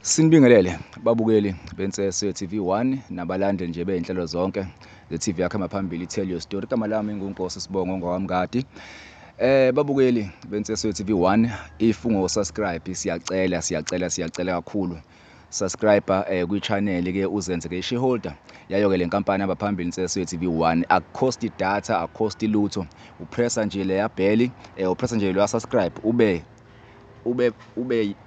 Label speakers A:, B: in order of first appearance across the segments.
A: Sinibingelele babukeli bentsese TV1 nabalandeli nje beyinhlelo zonke ze-TV yakhe maphambili Tell Your Story. Igama lami nguNkosi Sibongo ngokwamngadi. Babukeli bentsese TV1 if ungo-subscribe siyacela kakhulu. Subscriber kwi-channel ke uzenze ke shareholder yayo ke le nkampani abaphambili insese TV1 akucost data akucost lutho upressa nje leya bell upressa nje lo subscribe ube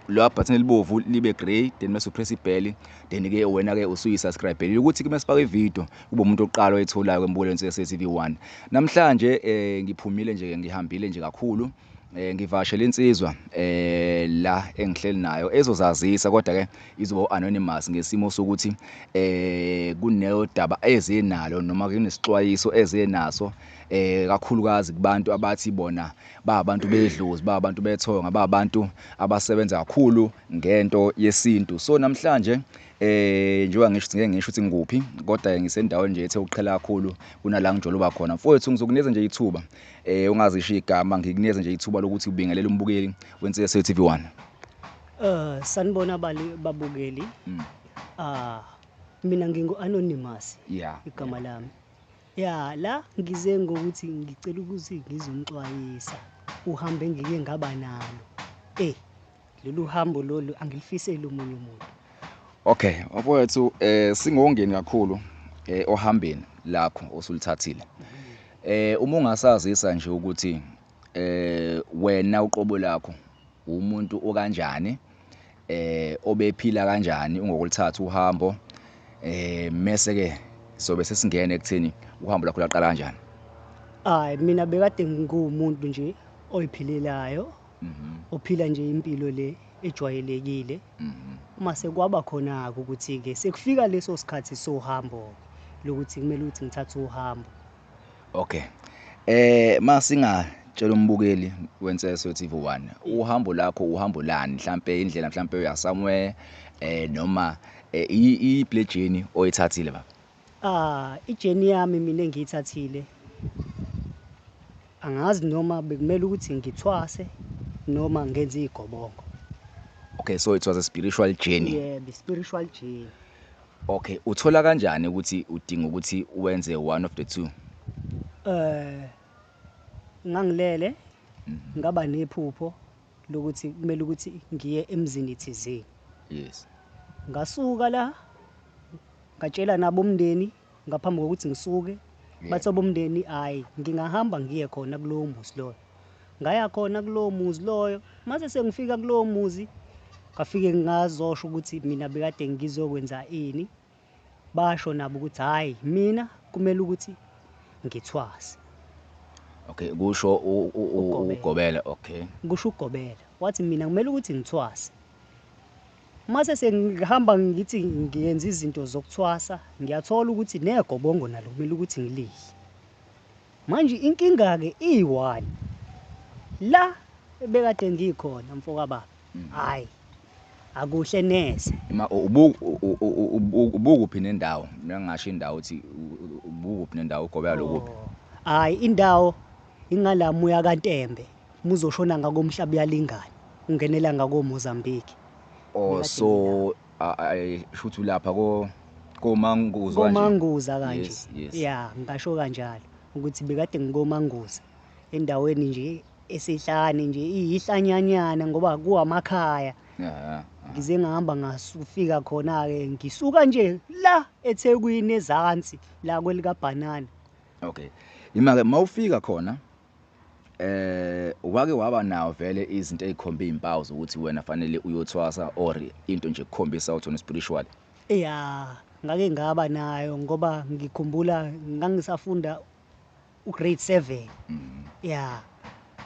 A: lo button elibovu libe grey then mase upress ibell then ke wena ke usuyisubscribe ukuthi ke masifaka ivideo kube umuntu oqala oyitholayo kwembukelo insese TV1. Namhlanje ngiphumile nje ngihambile nje kakhulu ngivashela insizwa la engihleli nayo ezozazisa kodwa ke izoba anonymous ngesimo sokuthi kuneyo daba ezenalo noma kunesixwayiso ezenaso kakhulukazi kubantu abathi bona babantu bedlozi babantu bethonga babantu abasebenza kakhulu ngento yesintu. So namhlanje njengoba ngisho ukuthi ngikuphi kodwa ngisendaweni nje ethe uqhela kakhulu kunala ngijoloba khona mfowethu ngizokunikeza nje ithuba ungazisho igama ngikunikeza nje ithuba lokuthi ubingelele umbukeli wensese TV1.
B: Sanibona babukeli. Mina ngingu anonymous igama lami. La ngize ngokuthi ngicela ukuthi ngizomxwayisa uhambe engike ngaba nalo. Lolu hambo lolu angilifiseli umunye umuntu.
A: Okay, mfowethu singongeni kakhulu ohambeni lakho osulithathile. Uma ungasazisa nje ukuthi wena uqobo lakho umuntu okanjani obephila kanjani ungokulithatha uhambo mase ke sobe sesingena ekutheni uhambo lakho laqala kanjani.
B: Mina bekade ngumuntu nje oyiphilelayo ophila nje impilo le ejwayelekile. Mase kwaba khona ukuthi ke sekufika leso sikhathi sohambo lokuthi kumele ukuthi ngithathe uhambo.
A: Okay. Masingatshela umbukeli wensese TV1 uhambo lakho uhambo lani mhlambe indlela mhlambe uya somewhere noma i-journey oyithathile baba.
B: I-journey yami mina engiyithathile angazi noma bekumele ukuthi ngithwase noma ngenze igobongo.
A: Okay, so it was a spiritual journey.
B: Yeah, the spiritual journey.
A: Okay, uthola kanjani ukuthi udinga ukuthi uwenze one of the two?
B: Ngangilele ngaba nephupho lokuthi kumele ukuthi ngiye emzini thizeni.
A: Yes.
B: Ngasuka la ngatshela nabo umndeni ngaphambi kokuthi ngisuke bathi bomndeni ngingahamba ngiye khona kulowo muzi loyo. Ngaya khona kulowo muzi loyo mase sengifika kulowo muzi ngafike ngazosho ukuthi mina bekade ngizokwenza ini. Basho nabo ukuthi mina kumele ukuthi ngithwase.
A: Okay, kusho ugobela. Okay,
B: kusho ugobela wathi mina kumele ukuthi ngithwase. Mase sengihamba ngithi ngiyenza izinto zokuthwasa ngiyathola ukuthi negobongo nalo kumele ukuthi ngilihle. Manje inkinga ke i1 la ebekade ngikhona mfoka baba. Akuhle neze.
A: Ubukuphi nendawo? Mina ngisho indawo uthi ubukuphi nendawo ugobela lokuphi?
B: Indawo ingalamuya kaNtembe muzoshona ngakomhlaba yalingana ungenela ngakoMozambique.
A: So shuthu lapha koManguza kanje.
B: koManguza kanje.
A: Yes.
B: Yeah, ngisho kanjalo ukuthi bekade ngikoManguza endaweni nje esihlane nje iyihlanyanyana ngoba kuwamakhaya. Ngize ngahamba ngasufika khona ke ngisuka nje la eThekwini ezansi la kwelika Banana.
A: Okay, imake mawufika khona wake waba nawo vele izinto ezikhomba izimpawu zokuthi wena fanele uyothwasa or into nje ukukhombisa ukuthi spiritual?
B: Ngake ngaba nayo ngoba ngikhumbula ngangisafunda ugrade 7.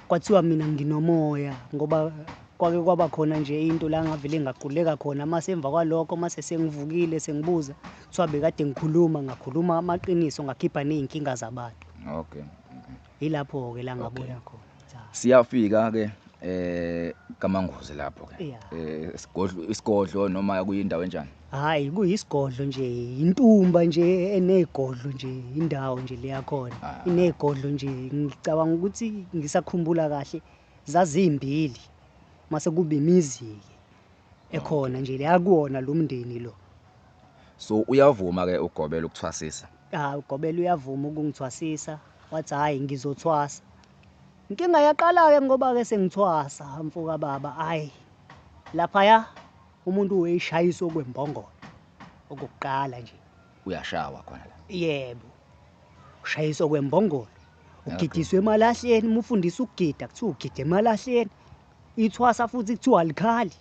B: Kwathiwa mina nginomoya ngoba kwake kwaba khona nje into la ngavele ngaquleka khona mase emva kwalokho mase sengivukile sengibuza kuthiwa bekade ngakhuluma amaqiniso ngakhipha nezinkinga zabantu.
A: Okay.
B: Yilapho ke la ngabona khona.
A: Siyafika ke kaManguza lapho ke. Isigodlo noma kuyindawo enjani?
B: Kuyisigodlo nje intumba nje enegodlo nje indawo nje leya khona. Inegodlo nje ngicabanga ukuthi ngisakhumbula kahle zazimbili mase kube imizi ekhona nje la kuwona lo mndeni lo.
A: So uyavuma ke ugobela ukuthwasisa.
B: Ugobela uyavuma ukungithwasisa wathi hayi ngizothwasa. Inkinga yaqala-ke ngoba-ke sengithwasa mfoka baba hayi laphaya umuntu weyishayisa okwembongolo okokuqala nje.
A: Uyashawa khona la.
B: Yebo, ushayiswa kwembongolo ugidiswa emalahleni mufundisa ukugida kuthiwa ugida emalahleni ithwasa futhi kuthiwa alikhali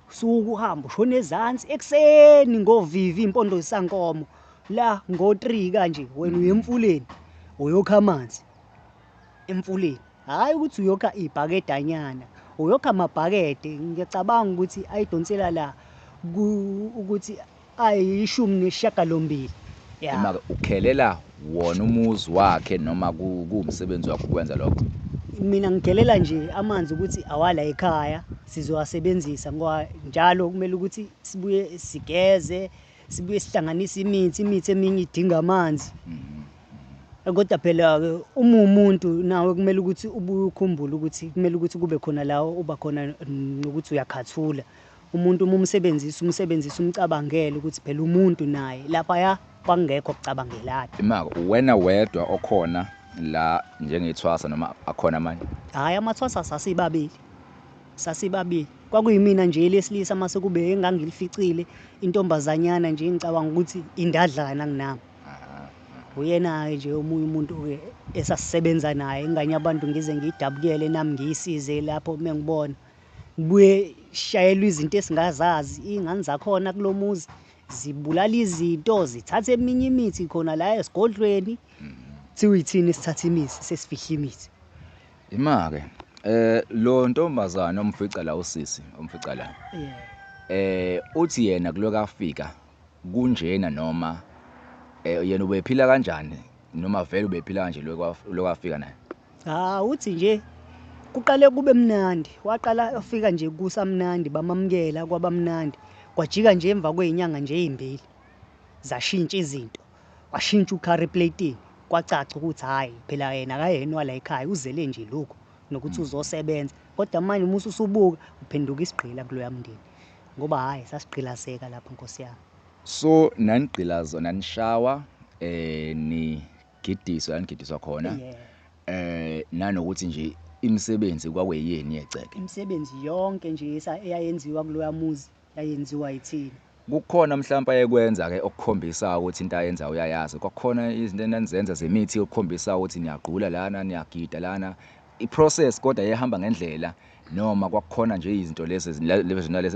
B: suku uhamba ushona ezansi ekuseni ngovivi impondo zisankomo la ngo3 kanje wena uye emfuleni uyokha amanzi emfuleni hayi ukuthi uyokha ibhakedanyana uyokha amabhakede ngiyacabanga ukuthi ayidonsela la ukuthi ayishumi nesishiyagalombili.
A: Ima ukhelela wona umuzi wakhe noma kuwumsebenzi wakho ukwenza lokho.
B: Mina ngigelela nje amanzi ukuthi awala ekhaya sizowasebenzisa ngoba njalo kumele ukuthi sibuye sigeze sibuye sihlanganise imithi eminye idinga amanzi. Kodwa phela ke uma umuntu nawe kumele ukuthi ubuye ukhumbule ukuthi kumele ukuthi kube khona la uba khona nokuthi uyakhathula umuntu umsebenzisa umcabangele ukuthi phela umuntu naye lapha kwangekho kucabangelana.
A: Imaka wena wedwa okhona la njengethwasa noma akhona manje?
B: Hayi amathwasa sasibabili kwakuyimina nje lesilisa mase kube engangilificile intombazanyana nje ngicabanga ukuthi indadlana kunami. Uyena nje omunye umuntu ke esasisebenza naye inganye abantu ngize ngidabukele nami ngiyisize lapho mengibona kubuye shayelwa izinto esingazazi ingane zakhona kulomuzi zibulala izinto zithatha eminye imithi khona la esigodlweni thiwe ithini sithatha imithi sesifihla imithi.
A: Imake lo ntombazana omfica la usisi omfica la uthi yena kuloku afika kunjena noma yena ubephila kanjani noma vele ubephila kanje lokho afika naye?
B: Uthi nje kuqale kube mnandi waqala afika nje kusamnandi bamamkela kwabamnandi kwajika nje emva kwezinyanga nje ezimbili zashintsha izinto washintsha ucarry plating kwacaca ukuthi hayi phela yena akayena wala ekhaya uzele nje lokho nokuthi uzosebenza kodwa manje musu usubuka uphenduka isigqila kuloya mndeni ngoba hayi sasigqilaseka lapha Nkosi yami.
A: So nanigqilazo nanishawa nigidiswa khona nanokuthi nje imisebenzi kwakuyini yeceke?
B: Imisebenzi yonke nje eyayenziwa kuloya muzi yayenziwa yithina.
A: Kukhona mhlawumbe ayekwenza ke okukhombisa ukuthi into ayenza uyayazi kwakhona izinto enanizenza zemithi okukhombisa ukuthi niyagqula lana niyagida lana iprocess kodwa yehamba ngendlela noma kwakhona nje izinto lezi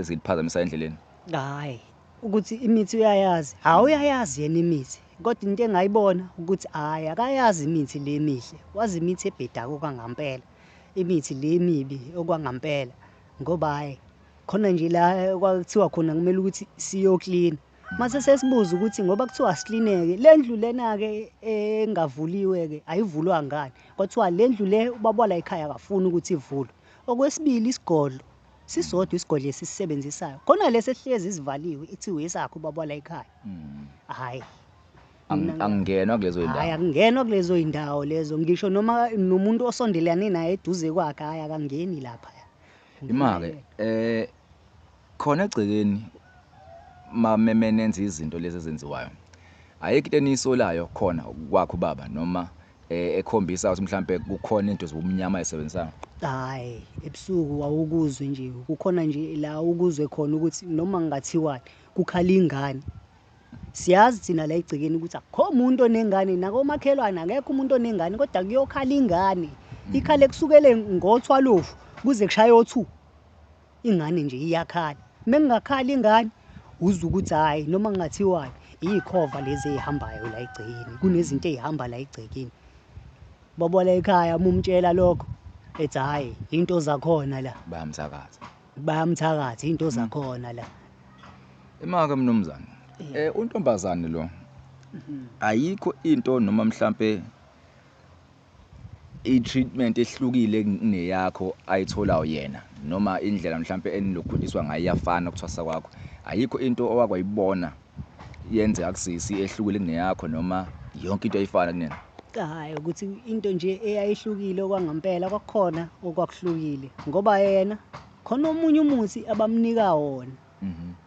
A: ziliphazamisa endleleni?
B: Hayi ukuthi imithi uyayazi uyayazi yena imithi kodwa into engayibona ukuthi hayi akayazi imithi le mihle wazi imithi ebhedako kwangampela imithi le mibi okwangampela ngoba hayi khona nje la kwathiwa khona kumele ukuthi siyoklina mase sesibuza ukuthi ngoba kuthiwa siklineke lendlu lena ke engavuliwe ke ayivulwa ngani kwathiwa lendlu le ubaba la ekhaya akafuni ukuthi ivulwe. Okwesibili isigodlo sisodwa isigodlo esisisebenzisayo khona lesi ehlezi isivaliwe ithiwe esakho ubaba la ekhaya. Hayi
A: angingenwa kulezo zindawo.
B: Hayi akungenwa kulezo zindawo lezo ngisho noma nomuntu osondelane naye eduze kwakhe hayi akangeni lapha.
A: Imake khona egcekeni mamemenenza izinto lezi ezenziwayo ayikho into enisolayo khona kwakho baba noma ekhombisa ukuthi mhlambe kukhona into zobumnyama ayisebenzisana?
B: Hayi ebusuku awukuzwe nje kukhona nje la ukuzwe khona ukuthi noma ngingathiwani kukhala ingane. Siyazi thina la egcekeni ukuthi akho umuntu onengane nakomakhelwane akekho umuntu onengane kodwa kuyokhala ingane ikhale kusukele ngo12 kuze kushaye o2 ingane nje iyakhala mengingakhala ingane uzwe ukuthi hayi noma ngingathiwani ikhova lezi ezihambayo la egcekeni kunezinto ezihamba la egcekeni. Baba la ekhaya umumtshela lokho ethi hayi into zakhona la bayamthakaza into zakhona la.
A: Imaka mnumzane untombazane lo ayikho into noma mhlambe i-treatment ehlukile kuneyakho ayitholayo yena noma indlela mhlambe enilokhuliswa ngayo iyafana ukuthwasa kwakho ayikho into owakwayibona yenze kusisi ehlukile kuneyakho noma yonke into ayifana kunena?
B: Hayi ukuthi into nje eyayihlukile okwangampela kwakhona okwakuhlukile ngoba yena khona omunye umuthi abamnika wona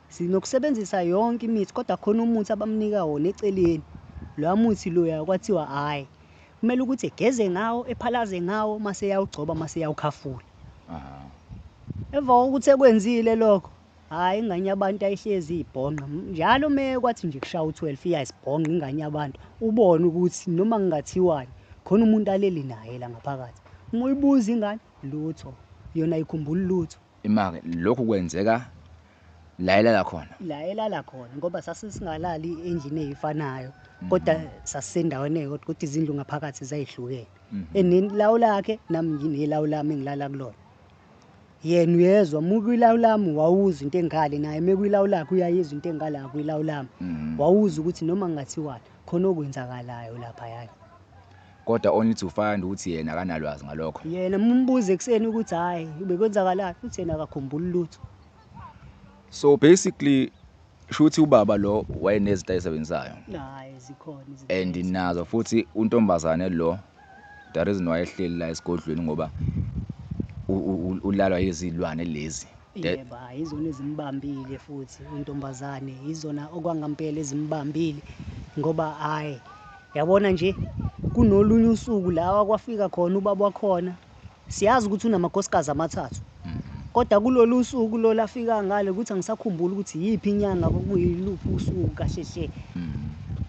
B: sinokusebenzisa yonke imithi kodwa khona umuthi abamnika wona eceleni loya muthi loya kwathiwa hayi kumele ukuthi egeze ngawo ephalaze ngawo mase yawugcoba mase yawukhafula emva kokuthi ekwenzile lokho hayi ingane yabantu ayihlezi ibhonqa njalo kwathi nje kushaya u12 iyasibhonqa ingane yabantu ubone ukuthi noma kungathiwani khona umuntu aleli naye la ngaphakathi uma uyibuza ingane lutho yona ayikhumbuli lutho
A: imake lokhu kwenzeka la elala khona
B: ngoba sasingalali endlini ezifanayo kodwa sasisendaweni eyodwa kodwa izindlu ngaphakathi zayihlukene enini lawo lakhe nami nginelawo lami engilala kulona yena uyezwa mukuyilawo lami wawuza into engale naye mekuyilawo lakhe uyayizwa into engala kuyilawo lami wawuza ukuthi noma ngathiwani khona okwenzakalayo lapha yani
A: kodwa only to find ukuthi yena akanalwazi ngalokho
B: yena mumbuze ekseni ukuthi hayi bekwenzakalayo futhi yena akakhumbuli lutho.
A: So basically shuthi ubaba lo wayenezinto ayisebenzayo
B: hayi zikhona
A: and nazo futhi untombazane lo the reason why ehleli la esigodlweni ngoba ulalwa yizilwane lezi
B: yebo izona ezimbambile futhi untombazane izona okwangampela ezimbambile ngoba hayi yabona nje kunolunye usuku lawa kwafika khona ubaba wakhona siyazi ukuthi unamakhosikazi amathathu kodwa kulolu usuku lo lafika ngale ukuthi angisakhumbula ukuthi yipi inyanga kokuyiluphi usuku kahle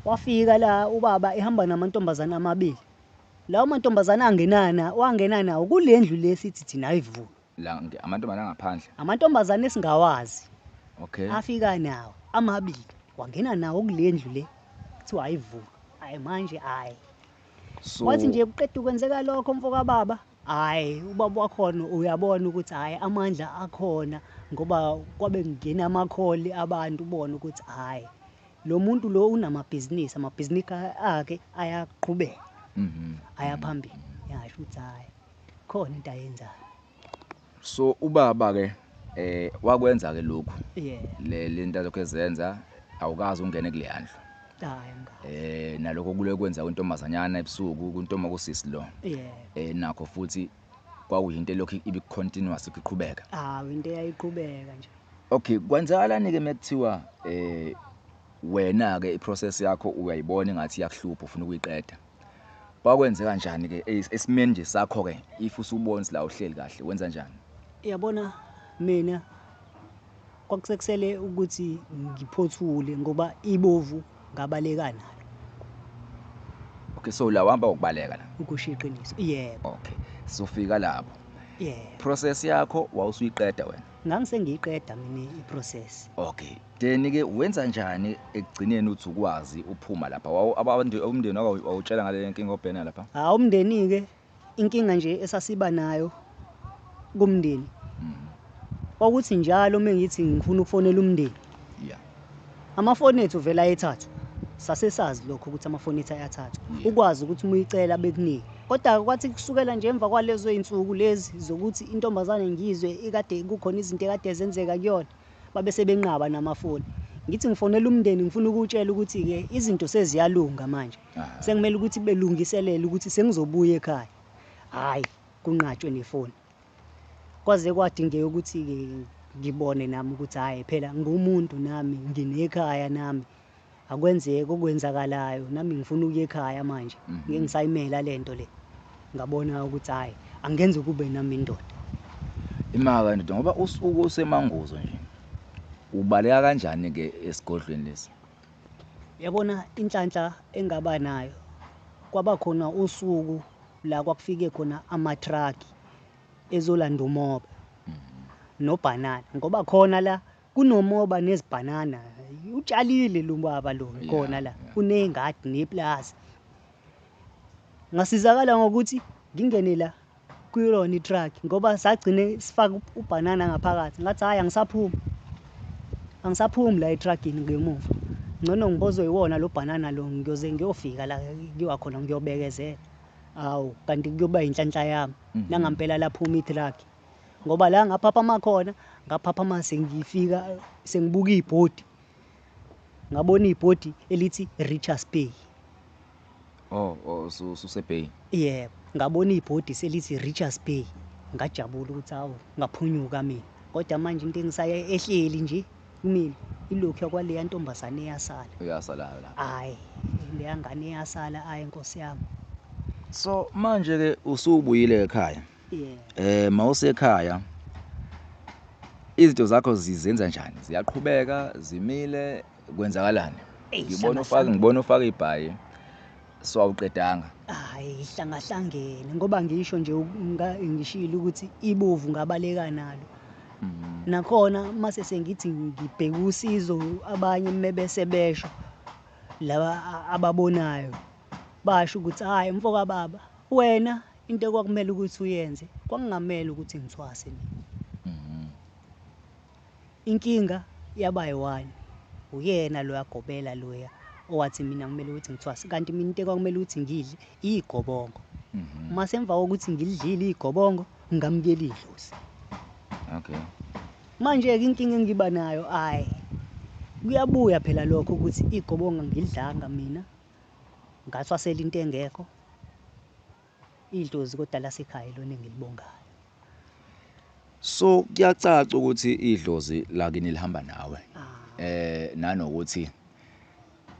B: wafika la ubaba ehamba namantombazana amabili lawo mantombazana wangena nawo kulendlu lesithi thina ayivulo
A: la amantombazana ngaphandle
B: amantombazana esingawazi
A: okay
B: afika nawo amabili wangena nawo kulendlu le kuthiwa ayivulo hayi manje hayi
A: so
B: wathi nje kuqeda ukwenzeka lokho mfoka baba hayi ubaba wakhona uyabona ukuthi hayi amandla akhona ngoba kwabe kungena amakholi abantu ubona ukuthi hayi lo muntu lo unamabhizinisi akhe ayaqhubeka ayaphambili yasho ukuthi hayi khona into ayenzayo.
A: So ubaba ke wakwenza ke lokhu le nto lokho ezenza awukazi ungene kule handle
B: hayi
A: nalokho kule kwenza untombazanyana ebusuku kuntoma kusisi lo nakho futhi kwakuyinto lokho ibe continuous iqhubeka
B: into eyayiqhubeka nje.
A: Okay kwenzakalani ke mekuthiwa wena ke iprocess yakho uyayibona ngathi iyakuhlupha ufuna ukuyiqeda bakwenzeka kanjani ke esimeni nje sakho ke if usubona la uhleli kahle wenza njani?
B: Yabona mina kwakusekusele ukuthi ngiphothule ngoba ibovu ngabaleka nalo.
A: Okay so la uhamba ukubaleka la
B: Ukushiqiniso yebo.
A: Okay sofika lapho
B: yebo.
A: Process yakho wawusuyiqeda wena?
B: Ngangisengiyiqeda mina iprocess.
A: Okay then ke wenza njani ekugcineni uthi ukwazi uphuma lapha umndeni wakho awutshela ngale nkinga obhena lapha?
B: Umndeni ke inkinga nje esasiba nayo kumndeni ukuthi njalo mengithi ngifuna ukufonela umndeni amafoni ethu vela ayethathu sasesazi lokho ukuthi amafoni ethu ayathathu ukwazi ukuthi umuyicela bekunike kodwa kwathi kusukela nje emva kwalezo insuku lezi zokuthi intombazane ngizwe ikade kukhona izinto ekade zenzeka kuyona babe sebenqaba namafoni ngithi ngifonela umndeni ngifuna ukutshela ukuthi ke izinto seziyalunga manje sengimele ukuthi belungiselele ukuthi sengizobuya ekhaya hayi kunqatshwe nefoni kwaze kwadingeka ukuthi ke ngibone nami ukuthi hayi phela ngumuntu nami nginekhaya nami akwenzeke okwenzakalayo nami ngifuna ukuya ekhaya manje ngeke ngisayimela lento le ngabona ukuthi hayi angenze kube nami indoda
A: imaka ndoda ngoba usuku usemanguzo nje ubaleka kanjani ke esigodlweni lesi?
B: Yabona inhlanhla engaba nayo kwaba khona usuku la kwakufike khona ama-truck ezolanda umoba nobhanana ngoba khona la kunomoba nezibhanana utshalile lo baba lo khona la kunengadi neplaza ngasizakala ngokuthi ngingene la kuyona itruck ngoba sagcine sifaka ubhanana ngaphakathi ngathi hayi angisaphumi la etruckini ngemuva ngcono ngibozwe yiwona lo bhanana lo ngiyoze ngiyofika la ngiwa khona ngiyobekezela kanti kuyoba inhlanhla yami nangampela laphuma itruck ngoba la ngaphapha makhona ngaphapha sengifika sengibuka ibhodi ngabona ibhodi elithi Richards Bay.
A: Susebay.
B: Yebo ngabona ibhodi selithi Richards Bay ngajabula ukuthi ngaphunyuka mina kodwa manje into engisaye ehleli nje kumina ilokhu yakwaleya ntombazane eyasala.
A: Uyasalayo la.
B: Hayi leya ngane eyasala hayi Nkosi yami.
A: So manje ke usubuyile ekhaya.
B: Yeah.
A: Mawusekhaya izinto zakho zizenza njani? Ziyaqhubeka, zimile, kwenzakalani? Ngibona ufaka ibhayi so awuqedanga.
B: Hayi ihlangahlangene ngoba ngisho nje ngishilo ukuthi ibovu ngabaleka nalo. Nakhona mase sengithi ngibheka usizo abanye mebese besho laba ababonayo basho ukuthi hayi mfoka baba wena into ekwakumele ukuthi uyenze kwakungamela ukuthi ngithwase mina. Inkinga yaba yi-1 uyena lo yagobela loya owathi mina kumele ukuthi ngithwase kanti mina into ekwakumele ukuthi ngidle igobongo. Mase emva kokuthi ngilidlile igobongo ngamukela idlozi.
A: Okay.
B: Manje ke inkinga engiba nayo hayi kuyabuya phela lokho ukuthi igobonga ngilidlanga mina ngathwasela into engekho idlozi kodwa lasekhaya lona engilibongayo.
A: So kuyacaca ukuthi idlozi lakini lihamba nawe. Nanokuthi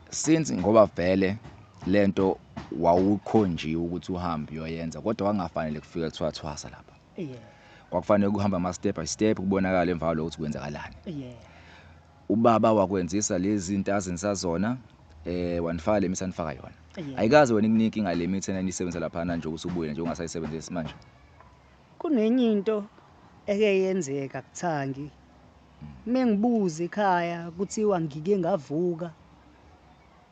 A: since ngoba vele lento wawukhonjiwe ukuthi uhambe uyoyenza kodwa kwangafanele kufike kuthiwa thwasa lapha.
B: Yeah.
A: Kwakufanele ukuhamba ama step by step kubonakala emva kwalokho ukuthi kwenzakalani.
B: Yeah.
A: Ubaba wakwenzisa lezi zinto azinsazona wanifaka le mithi anifaka yona.
B: Yeah.
A: Ayikaze wena ikunike ngale mithi enanisebenza lapha nje ukusubuye nje ungasayisebenzisi manje.
B: Kunenye into ekeyenzeka kuthangi. Mengibuza ekhaya kuthiwa ngike ngavuka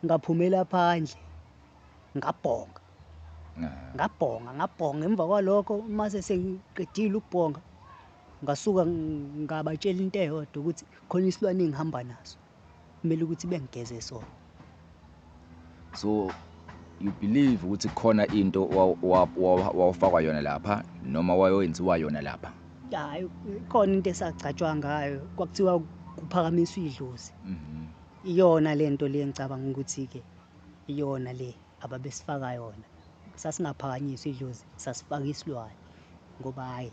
B: ngaphumela phandle ngabhonga. Ngabhonga emva kwalokho mase sengiqedile ukubhonga ngasuka ngabatshela into eyodwa ukuthi khona isilwane engihamba naso kumele ukuthi bengigeze sona.
A: So you believe ukuthi khona into wawufakwa yona lapha noma wayoyenziwa yona lapha?
B: Hayi khona into esagcatshwa ngayo kwakuthiwa kuphakamiswa idlozi. Iyona lento le ngicabanga ukuthi ke iyona le ababesifaka yona. Sasingaphakanyiswa idlozi sasifaka isilwane ngoba hayi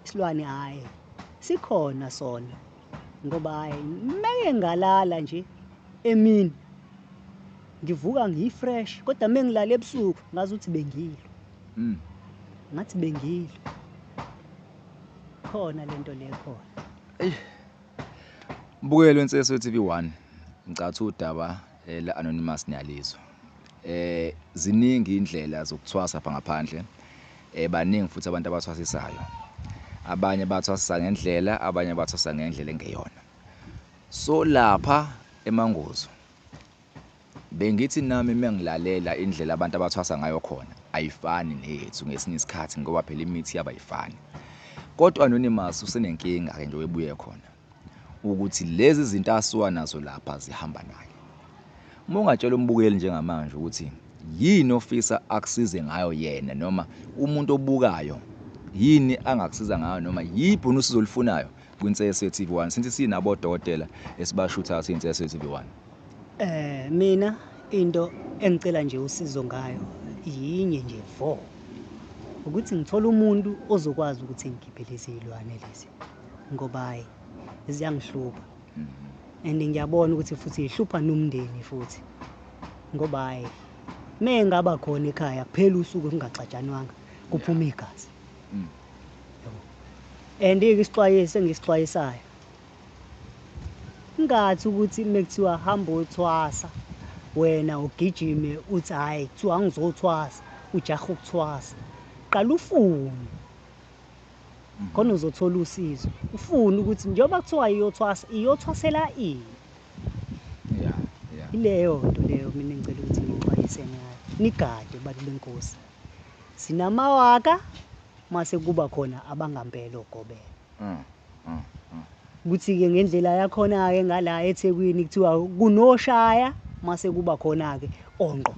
B: isilwane hayi sikhona sona ngoba hayi meke ngalala nje emini ngivuka ngifresh kodwa mengilala ebusuku ngazi ukuthi bengilo. Ngathi bengilo khona lento le khona.
A: Mbukelo wenseso TV1 ngicatha udaba la anonymous niyalizwa. Ziningi indlela zokuthwasa apha ngaphandle. Baningi futhi abantu abathwasisayo. Abanye bathwasa ngendlela, abanye bathwasa ngendlela engeyona. So lapha eMangozo bengithi nami mengilalela indlela abantu abathwasa ngayo khona ayifani nethu ngesinye isikhathi ngoba phela imithi yabayifani. Kodwa anonymous usenenkinga ke nje webuye khona ukuthi lezi zinto asuka nazo lapha zihamba naye. Uma ungatshela umbukeli njengamanje ukuthi yini ofisa akusize ngayo yena noma umuntu obukayo yini angakusiza ngayo noma yiphi usizo olufunayo kwinseso TV1 since sinabo odokotela esibashutha sinseso TV1.
B: Mina into engicela nje usizo ngayo yinye nje 4 ukuthi ngithola umuntu ozokwazi ukuthi ngikhiphe lezi zilwane lezi ngoba hayi ziyangihlupha. And ngiyabona ukuthi futhi ihlupha nomndeni futhi ngoba hayi mengaba khona ekhaya kuphela usuku kungaxatshanwanga kuphuma igazi. And isixwayiso engisixwayisayo ngathi ukuthi mekuthiwa hamba uthwasa wena ugijime uthi hayi kuthiwa ngizothwasa ujaha ukuthwasa qala ufune khona uzothola usizo ufune ukuthi njengoba kuthiwa iyothwasela ini. Ileyo nto leyo mina ngicela ukuthi ngixwayise ngayo nigade bantu benkosi sinamawaka mase kuba khona abangampela ogobela. Kuthi ke ngendlela yakhona ke ngala eThekwini kuthiwa kunoshaya mase kuba khona ke onqo.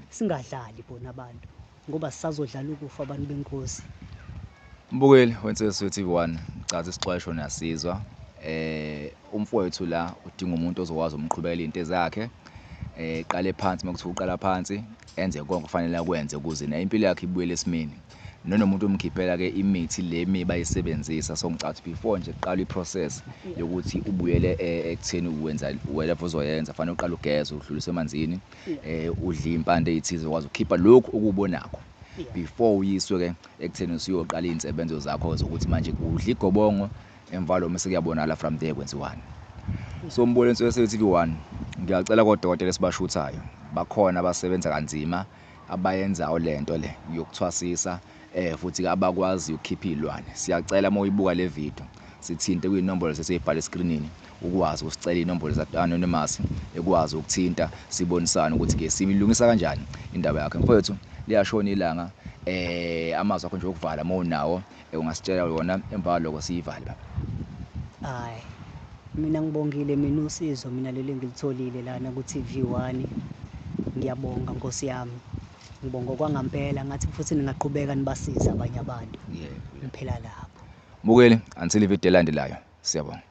B: Singadlali bona abantu ngoba sisazodlala ukufa abantu benkosi.
A: Mbukeli wenseso TV1 ngicatha isixwayiso nasizwa. Umfowethu la udinga umuntu ozokwazi umqhubekela into zakhe. Qale phansi makuthiwa uqala phansi enze konke kufanele akwenze ukuze na impilo yakhe ibuyele esimeni. nomuntu umkhiphela ke imithi le bayisebenzisa. So ngicabanga before nje uqala iprocess yokuthi ubuyele ekutheni uwenza whatever uzoyenza, fanele uqala ugeze, udlulise emanzini, udle impande ezithize ukwazi ukukhipha lokhu okubonakho before uyiswe ke ekutheni usiyoqala izinsebenzo zakho zokuthi manje udla igobongo emva lo mase kuyabonala from there kwenziwani. So Mbulenso we-TV1 ngiyacela kodokotela esibashuthayo bakhona abasebenza kanzima abayenzayo lento le yokuthwasisa futhi ke abakwazi ukukhipha izilwane. Siyacela uma uyibuka le video sithinte kuyinombolo sesiyibhala escreenini ukwazi ukusicela inombolo za-anonymous ekwazi ukuthinta sibonisana ukuthi ke similungisa kanjani indaba yakhe. Mfowethu liyashona ilanga, amazwi akho nje okuvala uma unawo ungasitshela yona emva lokho siyivale baba.
B: Hayi, mina ngibongile mina usizo mina leli ngilitholile lana ku-TV1. Ngiyabonga Nkosi yami, ngibonga kwangampela, ngathi futhi ningaqhubeka nibasiza abanye abantu. Ngiphela lapho.
A: Bukeli until ivideo elandelayo. Siyabonga.